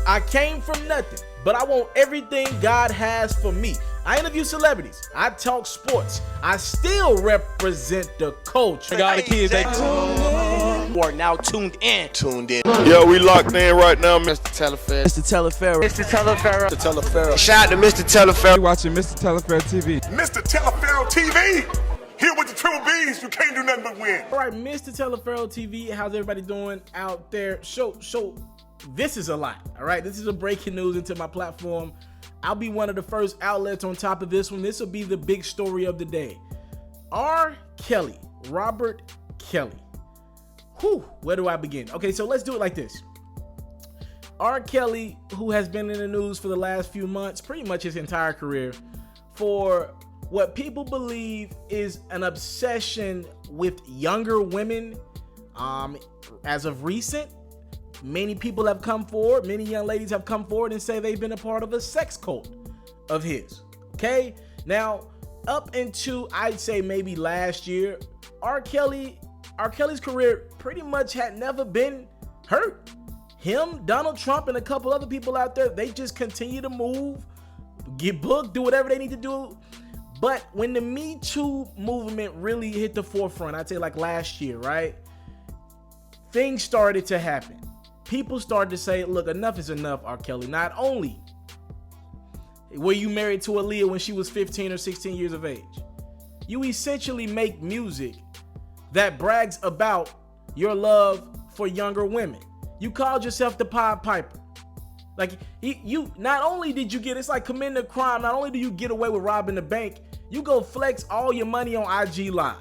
I came from nothing, but I want everything God has for me. I interview celebrities. I talk sports. I still represent the culture. I got the kids, they are now tuned in. Yeah, we locked in right now, Mr. TALIAFERRO. Shout out to Mr. TALIAFERRO. You're watching Mr. TALIAFERRO TV. Mr. TALIAFERRO TV. Here with the triple B's, you can't do nothing but win. All right, Mr. TALIAFERRO TV, how's everybody doing out there? So this is a lot, all right? This is a breaking news into my platform. I'll be one of the first outlets on top of this one. This will be the big story of the day. R.Kelly, Robert Kelly. Where do I begin? Okay, so let's do it like this. R.Kelly, who has been in the news for the last few months, pretty much his entire career, for what people believe is an obsession with younger women. As of recent, many people have come forward, many young ladies have come forward and say they've been a part of a sex cult of his. Okay, now up into, I'd say maybe last year, R.Kelly's career pretty much had never been hurt. Him, Donald Trump, and a couple other people out there, they just continue to move, get booked, do whatever they need to do. But when the Me Too movement really hit the forefront, I'd say like last year, right? Things started to happen. People started to say, look, enough is enough, R. Kelly. Not only were you married to Aaliyah when she was 15 or 16 years of age, you essentially make music that brags about your love for younger women. You called yourself the Pied Piper. Like, you not only did you get, it's like committing a crime, not only do you get away with robbing the bank, you go flex all your money on IG Live.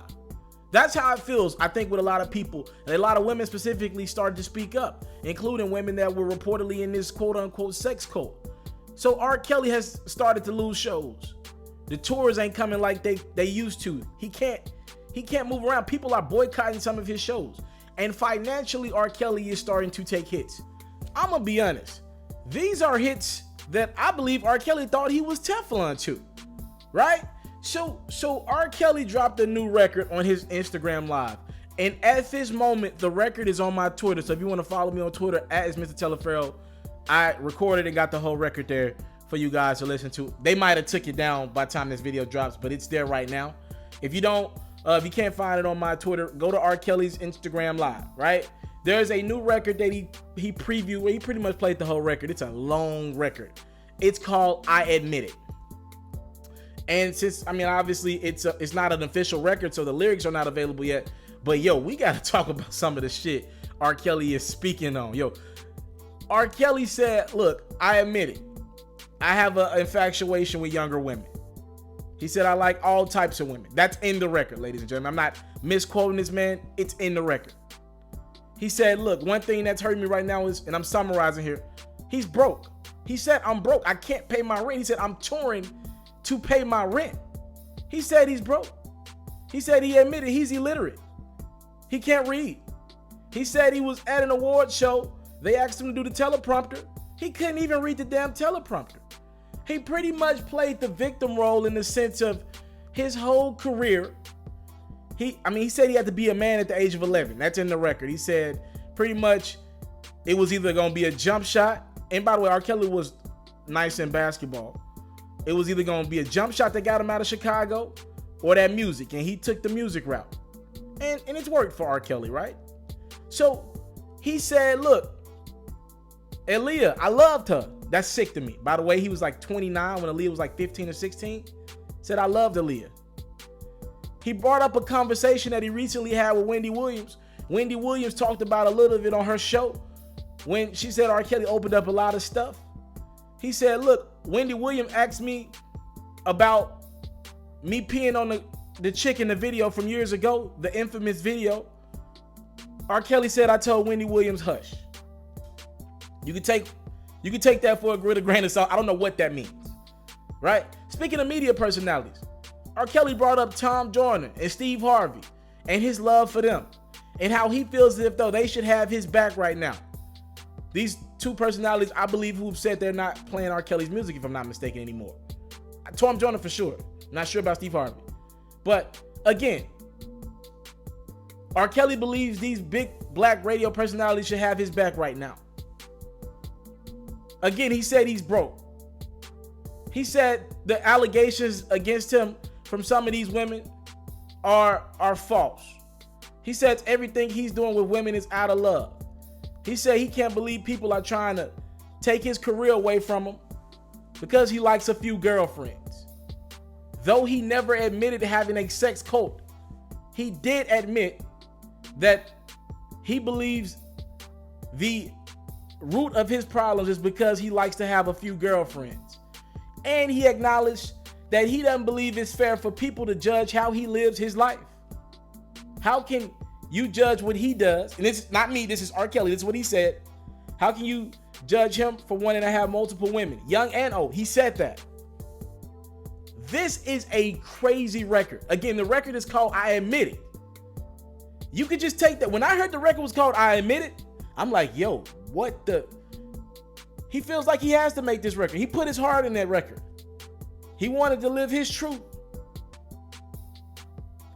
That's how it feels, I think, with a lot of people. And a lot of women specifically started to speak up, including women that were reportedly in this quote-unquote sex cult. So R. Kelly has started to lose shows. The tours ain't coming like they used to. He can't move around. People are boycotting some of his shows. And financially, R. Kelly is starting to take hits. I'm gonna be honest. These are hits that I believe R. Kelly thought he was Teflon to, right? So R. Kelly dropped a new record on his Instagram Live. And at this moment, the record is on my Twitter. So if you want to follow me on Twitter, @itsmrtaliaferro, I recorded and got the whole record there for you guys to listen to. They might have took it down by the time this video drops, but it's there right now. If you can't find it on my Twitter, go to R. Kelly's Instagram Live, right? There's a new record that he previewed where he pretty much played the whole record. It's a long record. It's called I Admit It. And since, I mean, obviously it's not an official record, so the lyrics are not available yet. But yo, we got to talk about some of the shit R. Kelly is speaking on. Yo, R. Kelly said, look, I admit it. I have an infatuation with younger women. He said, I like all types of women. That's in the record, ladies and gentlemen. I'm not misquoting this man. It's in the record. He said, look, one thing that's hurting me right now is, and I'm summarizing here, he's broke. He said, I'm broke. I can't pay my rent. He said, I'm touring to pay my rent. He said he's broke. He said he admitted he's illiterate. He can't read. He said he was at an award show. They asked him to do the teleprompter. He couldn't even read the damn teleprompter. He pretty much played the victim role in the sense of his whole career. He said he had to be a man at the age of 11. That's in the record. He said pretty much it was either going to be a jump shot. And by the way, R. Kelly was nice in basketball. It was either going to be a jump shot that got him out of Chicago or that music. And he took the music route. And it's worked for R. Kelly, right? So he said, look, Aaliyah, I loved her. That's sick to me. By the way, he was like 29 when Aaliyah was like 15 or 16. Said, I loved Aaliyah. He brought up a conversation that he recently had with Wendy Williams. Wendy Williams talked about a little bit on her show when she said R. Kelly opened up a lot of stuff. He said, look, Wendy Williams asked me about me peeing on the chick in the video from years ago, the infamous video. R. Kelly said, I told Wendy Williams, hush. You can take that for a grain of salt. I don't know what that means, right? Speaking of media personalities, R. Kelly brought up Tom Joyner and Steve Harvey and his love for them and how he feels as if though they should have his back right now. These two personalities, I believe, who've said they're not playing R. Kelly's music, if I'm not mistaken, anymore. Tom Joyner for sure. Not sure about Steve Harvey. But again, R. Kelly believes these big black radio personalities should have his back right now. Again, he said he's broke. He said the allegations against him from some of these women are false. He says everything he's doing with women is out of love. He said he can't believe people are trying to take his career away from him because he likes a few girlfriends. Though he never admitted to having a sex cult, he did admit that he believes the root of his problems is because he likes to have a few girlfriends. And he acknowledged that he doesn't believe it's fair for people to judge how he lives his life. How can you judge what he does? And this is not me, this is R.Kelly, this is what he said. How can you judge him for wanting to have multiple women, young and old? He said that. This is a crazy record. Again, the record is called I Admit It. You could just take that. When I heard the record was called I Admit It, I'm like, yo, what the? He feels like he has to make this record. He put his heart in that record. He wanted to live his truth.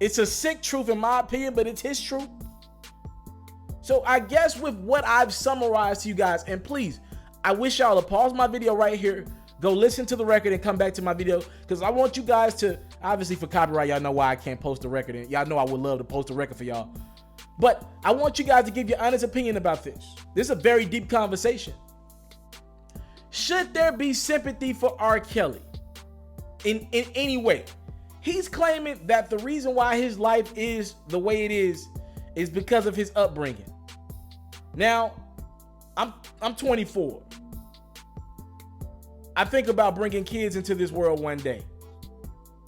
It's a sick truth in my opinion, but it's his truth. So I guess with what I've summarized to you guys, and please, I wish y'all to pause my video right here, go listen to the record and come back to my video, because I want you guys to, obviously for copyright, y'all know why I can't post the record, and y'all know I would love to post a record for y'all. But I want you guys to give your honest opinion about this. This is a very deep conversation. Should there be sympathy for R. Kelly in any way? He's claiming that the reason why his life is the way it is because of his upbringing. Now, I'm 24. I think about bringing kids into this world one day,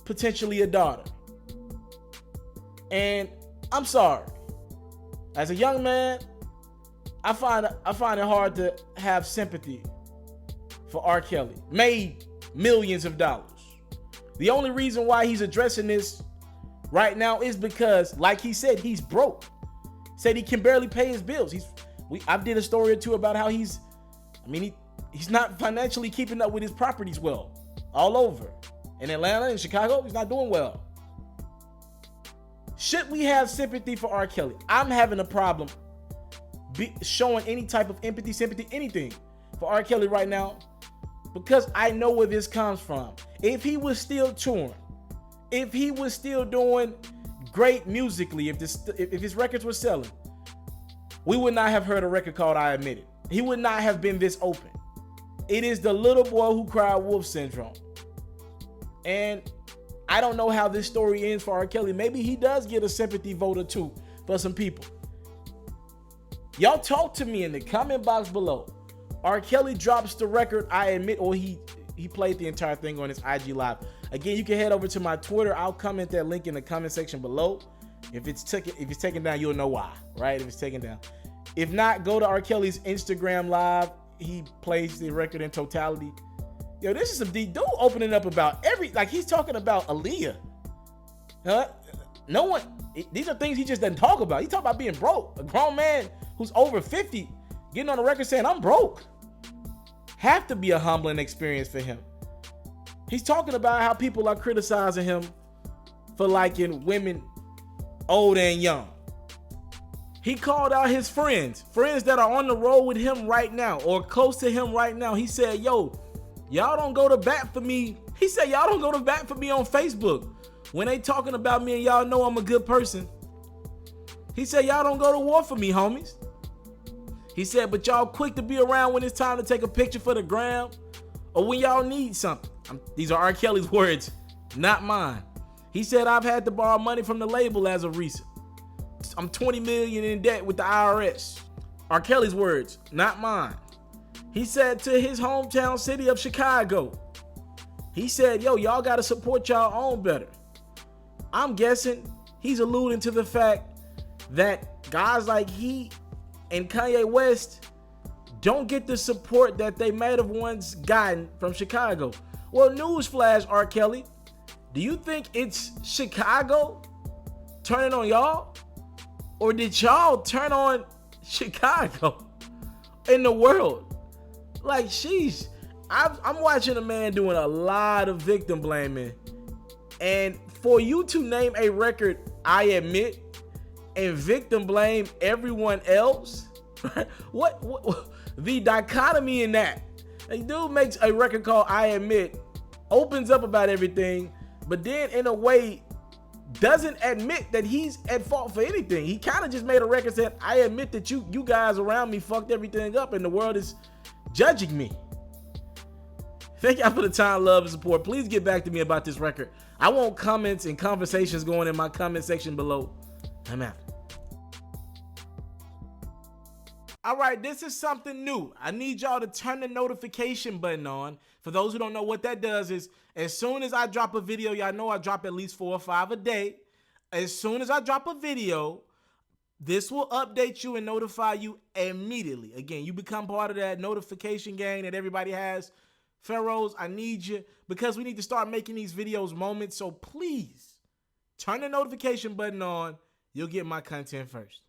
potentially a daughter. And I'm sorry. As a young man, I find it hard to have sympathy for R. Kelly. Made millions of dollars. The only reason why he's addressing this right now is because, like he said, he's broke. Said he can barely pay his bills. I did a story or two about how he's not financially keeping up with his properties well. All over. In Atlanta, in Chicago, he's not doing well. Should we have sympathy for R. Kelly? I'm having a problem showing any type of empathy, sympathy, anything for R. Kelly right now, because I know where this comes from. If he was still touring, if he was still doing great musically, if his records were selling, we would not have heard a record called I Admit It. He would not have been this open. It is the little boy who cried wolf syndrome. And I don't know how this story ends for R. Kelly. Maybe he does get a sympathy vote or two for some people. Y'all talk to me in the comment box below. R. Kelly drops the record I Admit, or he played the entire thing on his IG Live. Again, you can head over to my Twitter. I'll comment that link in the comment section below. If it's taken down, you'll know why, right? If it's taken down. If not, go to R. Kelly's Instagram Live. He plays the record in totality. Yo, this is some deep dude opening up about he's talking about Aaliyah. No one, these are things he just doesn't talk about. He talk about being broke. A grown man who's over 50 getting on the record saying, I'm broke. Have to be a humbling experience for him. He's talking about how people are criticizing him for liking women old and young. He called out his friends that are on the road with him right now or close to him right now. He said, yo, y'all don't go to bat for me. He said, y'all don't go to bat for me on Facebook when they talking about me and y'all know I'm a good person. He said, y'all don't go to war for me, homies. He said, but y'all quick to be around when it's time to take a picture for the gram or when y'all need something. These are R. Kelly's words, not mine. He said, I've had to borrow money from the label as of recent. I'm 20 million in debt with the IRS. R. Kelly's words, not mine. He said to his hometown city of Chicago, he said, yo, y'all got to support y'all own better. I'm guessing he's alluding to the fact that guys like he and Kanye West don't get the support that they might have once gotten from Chicago. Well, newsflash, R. Kelly, do you think it's Chicago turning on y'all? Or did y'all turn on Chicago in the world? Like, sheesh. I'm watching a man doing a lot of victim blaming. And for you to name a record, I Admit, and victim blame everyone else, what the dichotomy in that? A dude makes a record called I Admit, opens up about everything, but then in a way doesn't admit that he's at fault for anything. He kind of just made a record saying, I admit that you guys around me fucked everything up and the world is judging me. Thank y'all for the time, love, and support. Please get back to me about this record. I want comments and conversations going in my comment section below. I'm out. All right, this is something new. I need y'all to turn the notification button on. For those who don't know what that does is, as soon as I drop a video, y'all know I drop at least 4 or 5 a day. As soon as I drop a video, this will update you and notify you immediately. Again, you become part of that notification gang that everybody has. Pharaohs, I need you because we need to start making these videos moments. So please turn the notification button on. You'll get my content first.